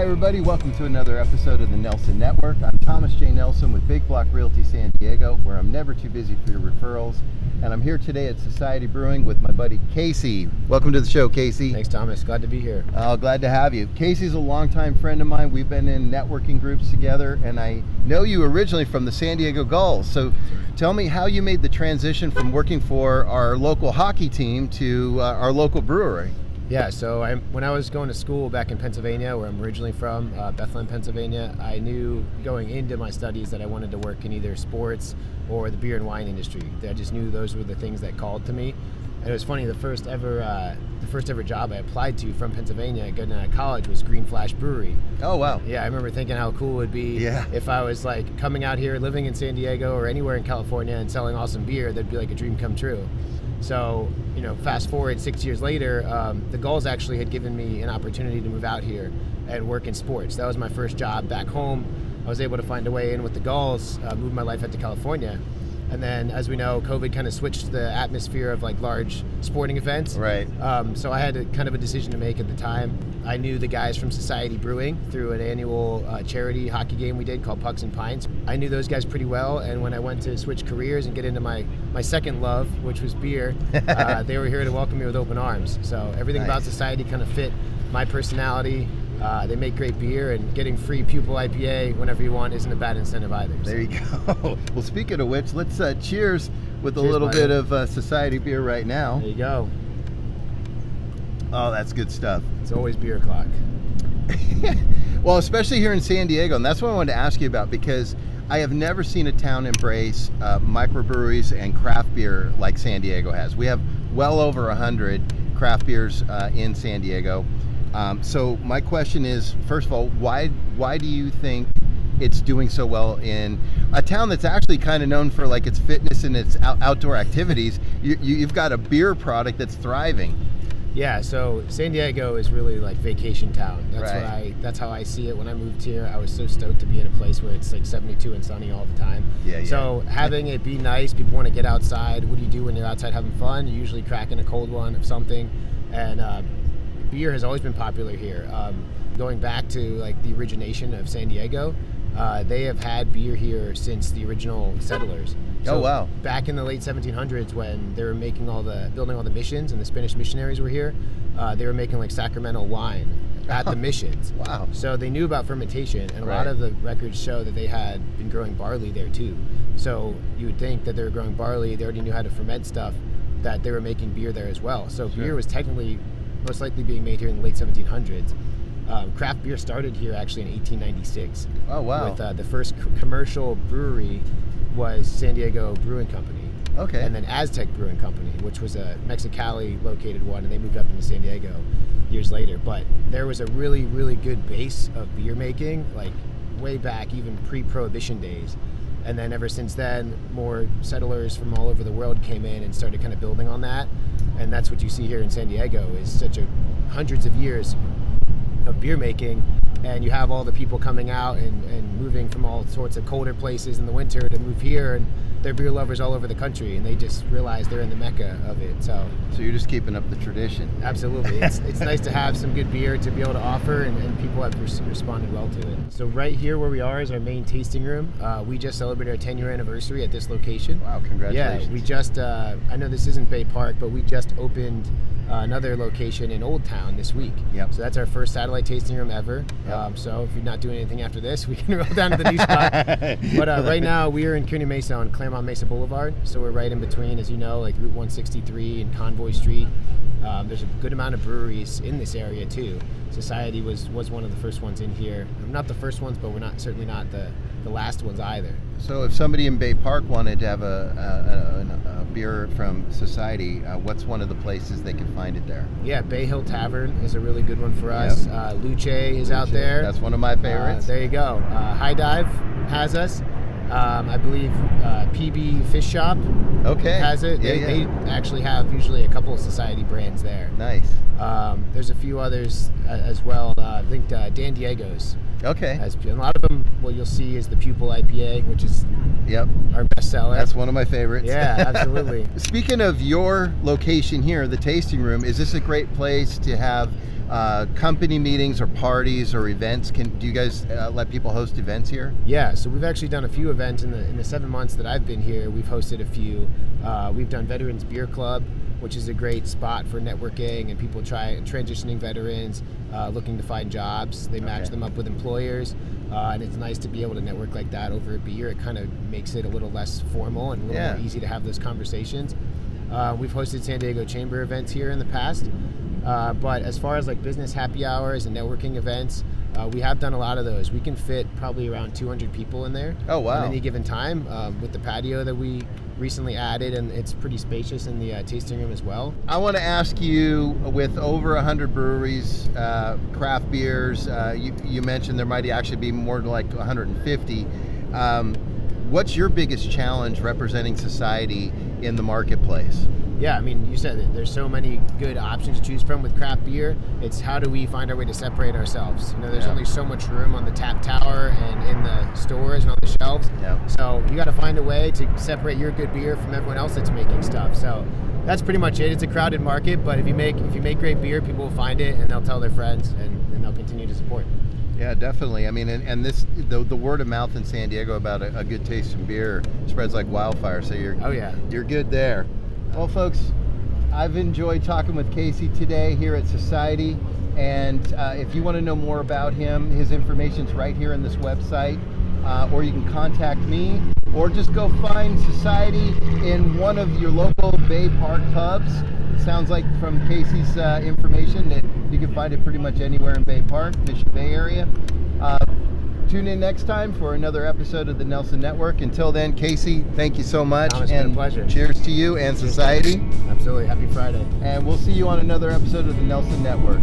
Hi everybody, welcome to another episode of the Nelson Network. I'm Thomas J. Nelson with Big Block Realty San Diego, where I'm never too busy for your referrals. And I'm here today at Societe Brewing with my buddy Casey. Welcome to the show, Casey. Thanks, Thomas. Glad to be here. Glad to have you. Casey's a longtime friend of mine. We've been in networking groups together, and I know you originally from the San Diego Gulls. So tell me how you made the transition from working for our local hockey team to our local brewery. Yeah, so when I was going to school back in Pennsylvania, where I'm originally from, Bethlehem, Pennsylvania, I knew going into my studies that I wanted to work in either sports or the beer and wine industry. I just knew those were the things that called to me. And it was funny, the first ever job I applied to from Pennsylvania getting out of college was Green Flash Brewery. Oh, wow. Yeah, I remember thinking how cool it would be if I was like coming out here, living in San Diego or anywhere in California and selling awesome beer. That'd be like a dream come true. So, fast forward 6 years later, the Gulls actually had given me an opportunity to move out here and work in sports. That was my first job back home. I was able to find a way in with the Gulls, move my life out to California. And then, as we know, COVID kind of switched the atmosphere of like large sporting events. Right. So I had kind of a decision to make at the time. I knew the guys from Societe Brewing through an annual charity hockey game we did called Pucks and Pints. I knew those guys pretty well, and when I went to switch careers and get into my second love, which was beer, they were here to welcome me with open arms. So everything about Societe kind of fit my personality. They make great beer, and getting free Pupil IPA whenever you want isn't a bad incentive either. So. There you go. Well, speaking of which, let's cheers with a Cheers, little buddy. bit of Societe beer right now. There you go. Oh, that's good stuff. It's always beer o'clock. Well, especially here in San Diego, and that's what I wanted to ask you about, because I have never seen a town embrace microbreweries and craft beer like San Diego has. We have well over 100 craft beers in San Diego. So my question is, first of all, why do you think it's doing so well in a town that's actually kind of known for like its fitness and its outdoor activities? You've got a beer product that's thriving. Yeah, so San Diego is really like vacation town. That's how I see it. When I moved here, I was so stoked to be in a place where it's like 72 and sunny all the time. Yeah. So having it be nice, people want to get outside. What do you do when you're outside having fun? You're usually cracking a cold one of something. And beer has always been popular here. Going back to like the origination of San Diego, they have had beer here since the original settlers. So wow. Back in the late 1700s, when they were building all the missions and the Spanish missionaries were here, they were making like Sacramento wine at the missions. Wow. So they knew about fermentation, and a lot of the records show that they had been growing barley there too. So you would think that they were growing barley, they already knew how to ferment stuff, that they were making beer there as well. So beer was technically most likely being made here in the late 1700s. Craft beer started here actually in 1896. Oh, wow. With the first commercial brewery was San Diego Brewing Company. Okay. And then Aztec Brewing Company, which was a Mexicali located one, and they moved up into San Diego years later. But there was a really, really good base of beer making, like way back, even pre-Prohibition days. And then ever since then, more settlers from all over the world came in and started kind of building on that. And that's what you see here in San Diego, is such hundreds of years of beer making, and you have all the people coming out and moving from all sorts of colder places in the winter to move here, and they're beer lovers all over the country, and they just realize they're in the mecca of it. So you're just keeping up the tradition. Absolutely. It's nice to have some good beer to be able to offer, and people have responded well to it. So right here where we are is our main tasting room. We just celebrated our 10-year anniversary at this location. Wow, congratulations. Yeah, we just, I know this isn't Bay Park, but we just opened another location in Old Town this week. Yep. So that's our first satellite tasting room ever. Yep. So if you're not doing anything after this, we can roll down to the new spot. But right now we are in Kearny Mesa on Claremont Mesa Boulevard. So we're right in between, as you know, like Route 163 and Convoy Street. There's a good amount of breweries in this area too. Societe was one of the first ones in here. Not the first ones, but we're certainly not the last ones either. So if somebody in Bay Park wanted to have a beer from Societe, what's one of the places they can find it there? Yeah, Bay Hill Tavern is a really good one for us. Luce is out there. That's one of my favorites. There you go. High Dive has us. I believe PB Fish Shop has it. They actually have usually a couple of Societe brands there. Nice. There's a few others as well. I think Dan Diego's. Okay. And a lot of them, what you'll see is the Pupil IPA, which is our best seller. That's one of my favorites. Yeah, absolutely. Speaking of your location here, the tasting room, is this a great place to have company meetings or parties or events? Do you guys let people host events here? Yeah, so we've actually done a few events in the 7 months that I've been here. We've hosted a few. We've done Veterans Beer Club, which is a great spot for networking and people transitioning veterans looking to find jobs. They match them up with employers, and it's nice to be able to network like that over a beer. It kind of makes it a little less formal and a little more easy to have those conversations. We've hosted San Diego Chamber events here in the past, but as far as like business happy hours and networking events, we have done a lot of those. We can fit probably around 200 people in there. Oh, wow. At any given time, with the patio that we recently added, and it's pretty spacious in the tasting room as well. I want to ask you, with over 100 breweries, craft beers, you mentioned there might actually be more like 150. What's your biggest challenge representing Societe in the marketplace? Yeah, I mean, you said it. There's so many good options to choose from with craft beer. It's how do we find our way to separate ourselves? You know, there's only so much room on the tap tower and in the stores and on the shelves. Yeah. So you got to find a way to separate your good beer from everyone else that's making stuff. So that's pretty much it. It's a crowded market, but if you make great beer, people will find it and they'll tell their friends and they'll continue to support. Yeah, definitely. I mean, and this the word of mouth in San Diego about a good tasting beer spreads like wildfire. So you're good there. Well, folks, I've enjoyed talking with Casey today here at Societe, and if you want to know more about him, his information's right here on this website, or you can contact me, or just go find Societe in one of your local Bay Park pubs. It sounds like from Casey's information that you can find it pretty much anywhere in Bay Park, Mission Bay area. Tune in next time for another episode of the Nelson Network. Until then, Casey, thank you so much. It's been a pleasure. Cheers to you and Societe. Absolutely. Happy Friday. And we'll see you on another episode of the Nelson Network.